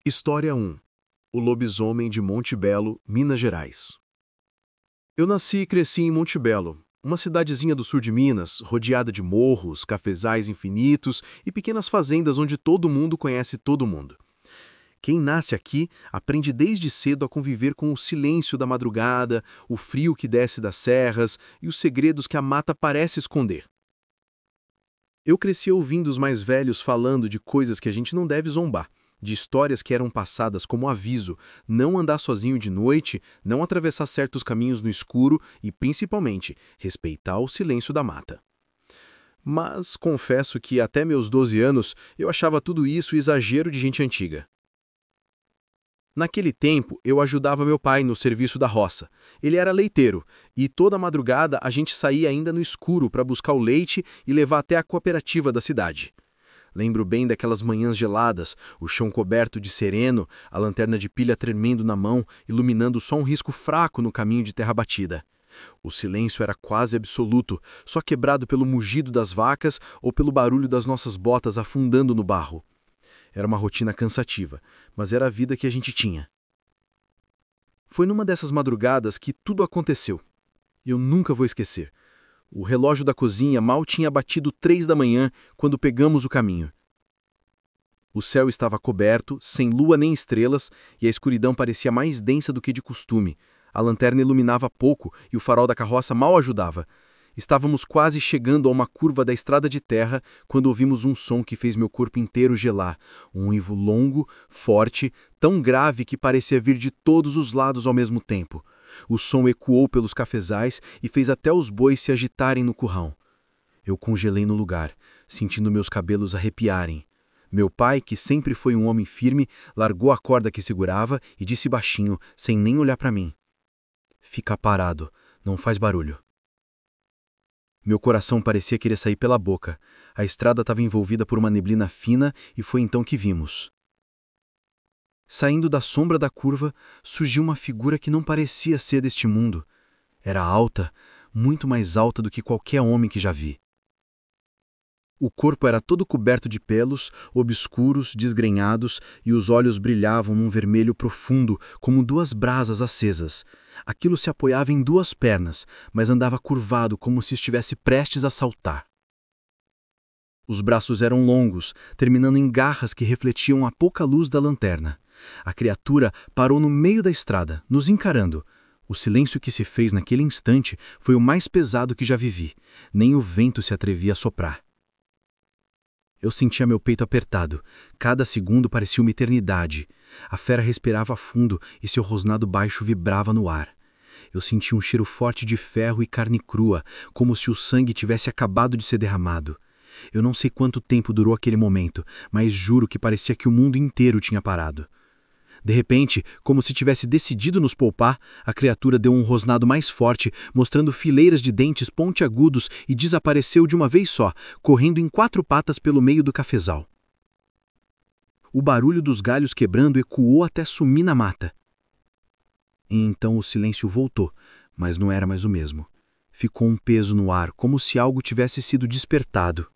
História 1. O lobisomem de Monte Belo, Minas Gerais. Eu nasci e cresci em Monte Belo, uma cidadezinha do sul de Minas, rodeada de morros, cafezais infinitos e pequenas fazendas onde todo mundo conhece todo mundo. Quem nasce aqui aprende desde cedo a conviver com o silêncio da madrugada, o frio que desce das serras e os segredos que a mata parece esconder. Eu cresci ouvindo os mais velhos falando de coisas que a gente não deve zombar, de histórias que eram passadas como aviso, não andar sozinho de noite, não atravessar certos caminhos no escuro e, principalmente, respeitar o silêncio da mata. Mas confesso que até meus 12 anos eu achava tudo isso exagero de gente antiga. Naquele tempo, eu ajudava meu pai no serviço da roça. Ele era leiteiro, e toda madrugada a gente saía ainda no escuro para buscar o leite e levar até a cooperativa da cidade. Lembro bem daquelas manhãs geladas, o chão coberto de sereno, a lanterna de pilha tremendo na mão, iluminando só um risco fraco no caminho de terra batida. O silêncio era quase absoluto, só quebrado pelo mugido das vacas ou pelo barulho das nossas botas afundando no barro. Era uma rotina cansativa, mas era a vida que a gente tinha. Foi numa dessas madrugadas que tudo aconteceu. Eu nunca vou esquecer. O relógio da cozinha mal tinha batido 3 da manhã quando pegamos o caminho. O céu estava coberto, sem lua nem estrelas, e a escuridão parecia mais densa do que de costume. A lanterna iluminava pouco e o farol da carroça mal ajudava. Estávamos quase chegando a uma curva da estrada de terra quando ouvimos um som que fez meu corpo inteiro gelar. Um uivo longo, forte, tão grave que parecia vir de todos os lados ao mesmo tempo. O som ecoou pelos cafezais e fez até os bois se agitarem no currão. Eu congelei no lugar, sentindo meus cabelos arrepiarem. Meu pai, que sempre foi um homem firme, largou a corda que segurava e disse baixinho, sem nem olhar para mim: "Fica parado, não faz barulho." Meu coração parecia querer sair pela boca. A estrada estava envolvida por uma neblina fina e foi então que vimos. Saindo da sombra da curva, surgiu uma figura que não parecia ser deste mundo. Era alta, muito mais alta do que qualquer homem que já vi. O corpo era todo coberto de pelos, obscuros, desgrenhados, e os olhos brilhavam num vermelho profundo, como 2 brasas acesas. Aquilo se apoiava em 2 pernas, mas andava curvado como se estivesse prestes a saltar. Os braços eram longos, terminando em garras que refletiam a pouca luz da lanterna. A criatura parou no meio da estrada, nos encarando. O silêncio que se fez naquele instante foi o mais pesado que já vivi. Nem o vento se atrevia a soprar. Eu sentia meu peito apertado. Cada segundo parecia uma eternidade. A fera respirava fundo e seu rosnado baixo vibrava no ar. Eu sentia um cheiro forte de ferro e carne crua, como se o sangue tivesse acabado de ser derramado. Eu não sei quanto tempo durou aquele momento, mas juro que parecia que o mundo inteiro tinha parado. De repente, como se tivesse decidido nos poupar, a criatura deu um rosnado mais forte, mostrando fileiras de dentes pontiagudos e desapareceu de uma vez só, correndo em 4 patas pelo meio do cafezal. O barulho dos galhos quebrando ecoou até sumir na mata. E então o silêncio voltou, mas não era mais o mesmo. Ficou um peso no ar, como se algo tivesse sido despertado.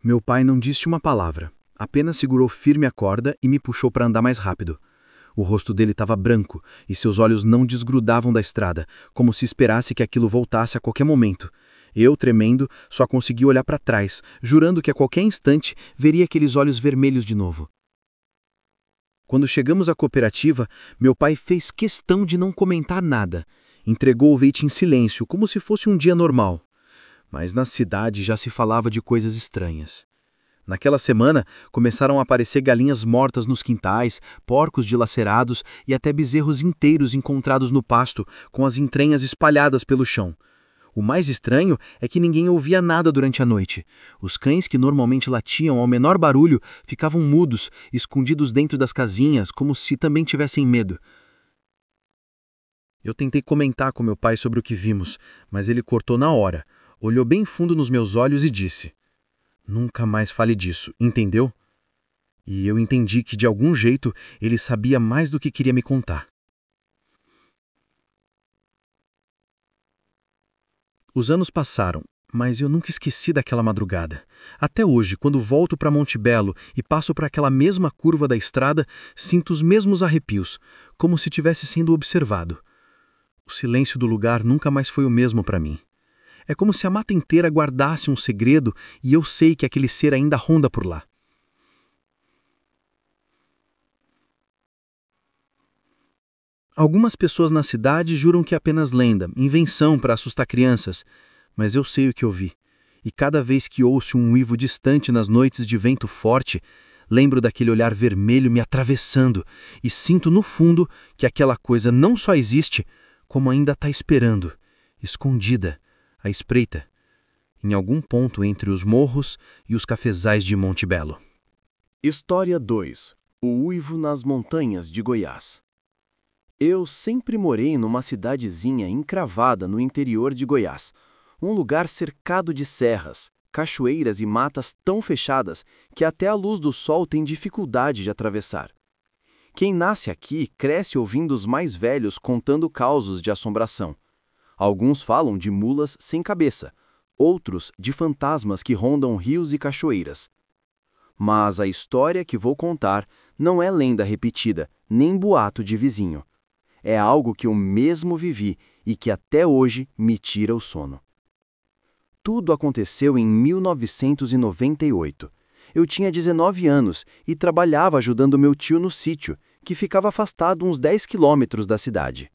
Meu pai não disse uma palavra. Apenas segurou firme a corda e me puxou para andar mais rápido. O rosto dele estava branco e seus olhos não desgrudavam da estrada, como se esperasse que aquilo voltasse a qualquer momento. Eu, tremendo, só consegui olhar para trás, jurando que a qualquer instante veria aqueles olhos vermelhos de novo. Quando chegamos à cooperativa, meu pai fez questão de não comentar nada. Entregou o leite em silêncio, como se fosse um dia normal. Mas na cidade já se falava de coisas estranhas. Naquela semana, começaram a aparecer galinhas mortas nos quintais, porcos dilacerados e até bezerros inteiros encontrados no pasto, com as entranhas espalhadas pelo chão. O mais estranho é que ninguém ouvia nada durante a noite. Os cães, que normalmente latiam ao menor barulho, ficavam mudos, escondidos dentro das casinhas, como se também tivessem medo. Eu tentei comentar com meu pai sobre o que vimos, mas ele cortou na hora, olhou bem fundo nos meus olhos e disse: "Nunca mais fale disso, entendeu?" E eu entendi que, de algum jeito, ele sabia mais do que queria me contar. Os anos passaram, Mas eu nunca esqueci daquela madrugada. Até hoje, quando volto para Monte Belo e passo por aquela mesma curva da estrada, sinto os mesmos arrepios, como se estivesse sendo observado. O silêncio do lugar nunca mais foi o mesmo para mim. É como se a mata inteira guardasse um segredo e eu sei que aquele ser ainda ronda por lá. Algumas pessoas na cidade juram que é apenas lenda, invenção para assustar crianças, mas eu sei o que eu vi. E cada vez que ouço um uivo distante nas noites de vento forte, lembro daquele olhar vermelho me atravessando e sinto no fundo que aquela coisa não só existe, como ainda está esperando, escondida, à espreita, em algum ponto entre os morros e os cafezais de Monte Belo. História 2. O uivo nas montanhas de Goiás. Eu sempre morei numa cidadezinha encravada no interior de Goiás, um lugar cercado de serras, cachoeiras e matas tão fechadas que até a luz do sol tem dificuldade de atravessar. Quem nasce aqui cresce ouvindo os mais velhos contando causos de assombração. Alguns falam de mulas sem cabeça, outros de fantasmas que rondam rios e cachoeiras. Mas a história que vou contar não é lenda repetida, nem boato de vizinho. É algo que eu mesmo vivi e que até hoje me tira o sono. Tudo aconteceu em 1998. Eu tinha 19 anos e trabalhava ajudando meu tio no sítio, que ficava afastado uns 10 quilômetros da cidade.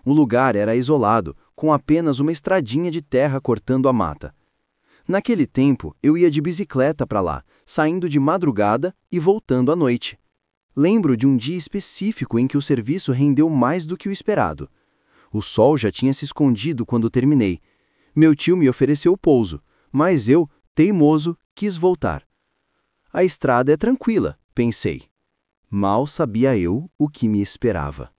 O lugar era isolado, com apenas uma estradinha de terra cortando a mata. Naquele tempo, eu ia de bicicleta para lá, saindo de madrugada e voltando à noite. Lembro de um dia específico em que o serviço rendeu mais do que o esperado. O sol já tinha se escondido quando terminei. Meu tio me ofereceu pouso, mas eu, teimoso, quis voltar. A estrada é tranquila, pensei. Mal sabia eu o que me esperava.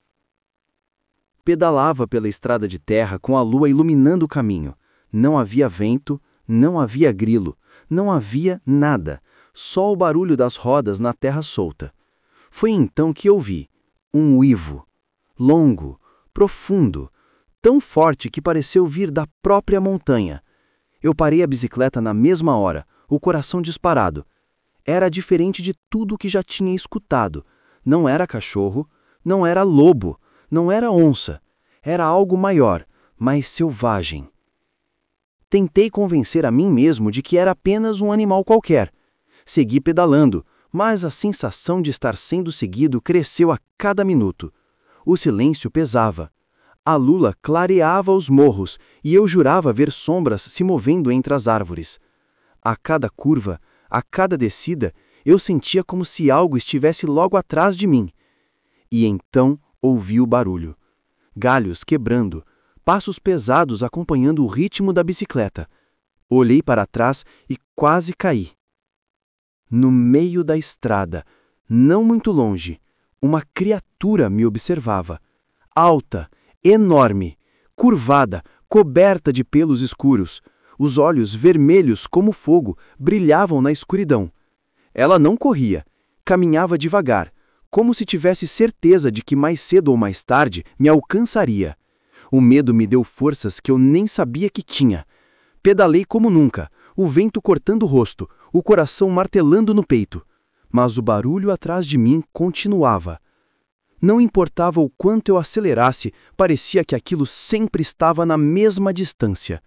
Pedalava pela estrada de terra com a lua iluminando o caminho. Não havia vento, não havia grilo, não havia nada, só o barulho das rodas na terra solta. Foi então que ouvi um uivo, longo, profundo, tão forte que pareceu vir da própria montanha. Eu parei a bicicleta na mesma hora, o coração disparado. Era diferente de tudo que já tinha escutado. Não era cachorro, não era lobo, não era onça. Era algo maior, mais selvagem. Tentei convencer a mim mesmo de que era apenas um animal qualquer. Segui pedalando, mas a sensação de estar sendo seguido cresceu a cada minuto. O silêncio pesava. A lua clareava os morros e eu jurava ver sombras se movendo entre as árvores. A cada curva, a cada descida, eu sentia como se algo estivesse logo atrás de mim. E então ouvi o barulho. Galhos quebrando, passos pesados acompanhando o ritmo da bicicleta. Olhei para trás e quase caí. No meio da estrada, não muito longe, uma criatura me observava. Alta, enorme, curvada, coberta de pelos escuros. Os olhos vermelhos como fogo brilhavam na escuridão. Ela não corria, caminhava devagar, como se tivesse certeza de que mais cedo ou mais tarde me alcançaria. O medo me deu forças que eu nem sabia que tinha. Pedalei como nunca, o vento cortando o rosto, o coração martelando no peito. Mas o barulho atrás de mim continuava. Não importava o quanto eu acelerasse, parecia que aquilo sempre estava na mesma distância.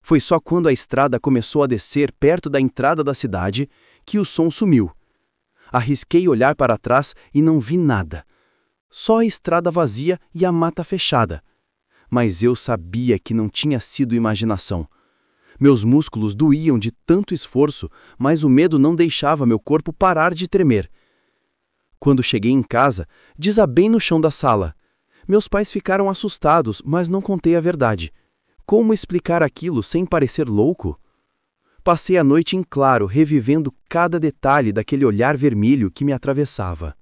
Foi só quando a estrada começou a descer perto da entrada da cidade que o som sumiu. Arrisquei olhar para trás e não vi nada. Só a estrada vazia e a mata fechada. Mas eu sabia que não tinha sido imaginação. Meus músculos doíam de tanto esforço, mas o medo não deixava meu corpo parar de tremer. Quando cheguei em casa, desabei no chão da sala. Meus pais ficaram assustados, mas não contei a verdade. Como explicar aquilo sem parecer louco? Passei a noite em claro, revivendo cada detalhe daquele olhar vermelho que me atravessava.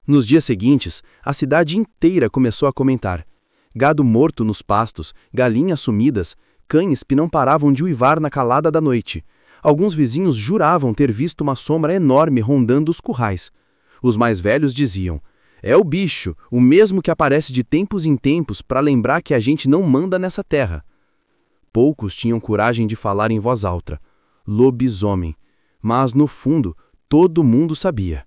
Nos dias seguintes, a cidade inteira começou a comentar. Gado morto nos pastos, galinhas sumidas, cães que não paravam de uivar na calada da noite. Alguns vizinhos juravam ter visto uma sombra enorme rondando os currais. Os mais velhos diziam: é o bicho, o mesmo que aparece de tempos em tempos para lembrar que a gente não manda nessa terra. Poucos tinham coragem de falar em voz alta. Lobisomem. Mas, no fundo, todo mundo sabia.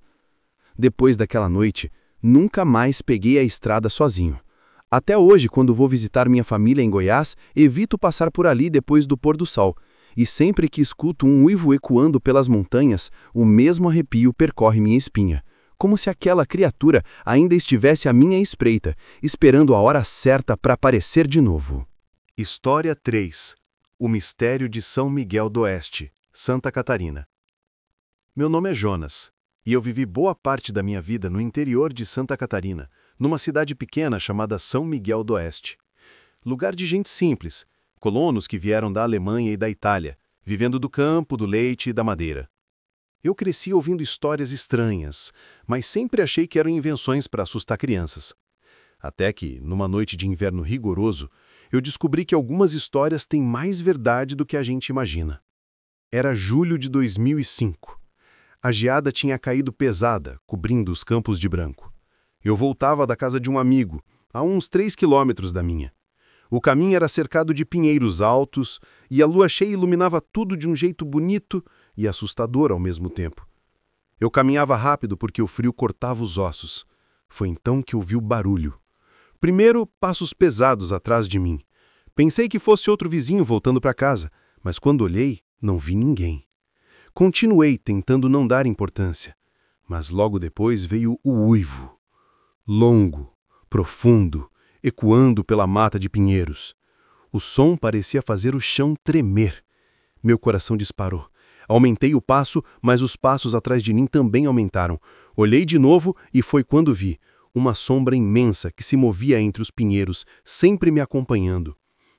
Depois daquela noite, nunca mais peguei a estrada sozinho. Até hoje, quando vou visitar minha família em Goiás, evito passar por ali depois do pôr do sol. E sempre que escuto um uivo ecoando pelas montanhas, o mesmo arrepio percorre minha espinha, como se aquela criatura ainda estivesse à minha espreita, esperando a hora certa para aparecer de novo. História 3. O Mistério de São Miguel do Oeste, Santa Catarina. Meu nome é Jonas, e eu vivi boa parte da minha vida no interior de Santa Catarina, numa cidade pequena chamada São Miguel do Oeste. Lugar de gente simples, colonos que vieram da Alemanha e da Itália, vivendo do campo, do leite e da madeira. Eu cresci ouvindo histórias estranhas, mas sempre achei que eram invenções para assustar crianças. Até que, numa noite de inverno rigoroso, eu descobri que algumas histórias têm mais verdade do que a gente imagina. Era julho de 2005. A geada tinha caído pesada, cobrindo os campos de branco. Eu voltava da casa de um amigo, a uns 3 quilômetros da minha. O caminho era cercado de pinheiros altos e a lua cheia iluminava tudo de um jeito bonito e assustador ao mesmo tempo. Eu caminhava rápido porque o frio cortava os ossos. Foi então que ouvi o barulho. Primeiro, passos pesados atrás de mim. Pensei que fosse outro vizinho voltando para casa, mas quando olhei, não vi ninguém. Continuei tentando não dar importância, mas logo depois veio o uivo. Longo, profundo, ecoando pela mata de pinheiros. O som parecia fazer o chão tremer. Meu coração disparou. Aumentei o passo, mas os passos atrás de mim também aumentaram. Olhei de novo e foi quando vi uma sombra imensa que se movia entre os pinheiros, sempre me acompanhando.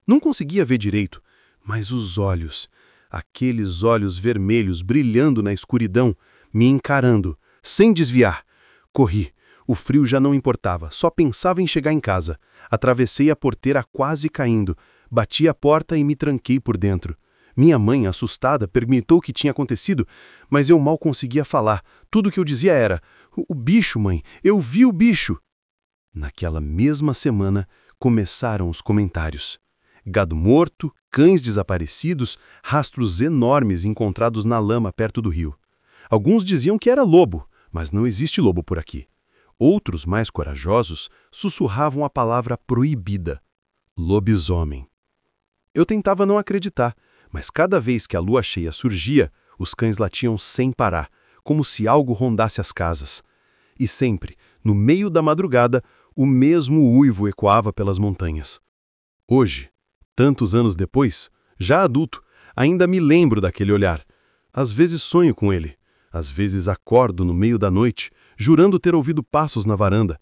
Não conseguia ver direito, mas os olhos, aqueles olhos vermelhos brilhando na escuridão, me encarando, sem desviar. Corri. O frio já não importava, só pensava em chegar em casa. Atravessei a porteira quase caindo, bati a porta e me tranquei por dentro. Minha mãe, assustada, perguntou o que tinha acontecido, mas eu mal conseguia falar. Tudo que eu dizia era: "O bicho, mãe, eu vi o bicho." Naquela mesma semana, começaram os comentários. Gado morto, cães desaparecidos, rastros enormes encontrados na lama perto do rio. Alguns diziam que era lobo, mas não existe lobo por aqui. Outros, mais corajosos, sussurravam a palavra proibida: lobisomem. Eu tentava não acreditar, mas cada vez que a lua cheia surgia, os cães latiam sem parar, como se algo rondasse as casas. E sempre, no meio da madrugada, o mesmo uivo ecoava pelas montanhas. Hoje, tantos anos depois, já adulto, ainda me lembro daquele olhar. Às vezes sonho com ele. Às vezes acordo no meio da noite, jurando ter ouvido passos na varanda.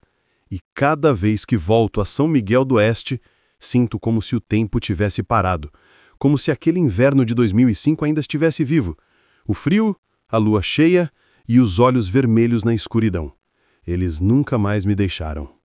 E cada vez que volto a São Miguel do Oeste, sinto como se o tempo tivesse parado, como se aquele inverno de 2005 ainda estivesse vivo. O frio, a lua cheia e os olhos vermelhos na escuridão. Eles nunca mais me deixaram.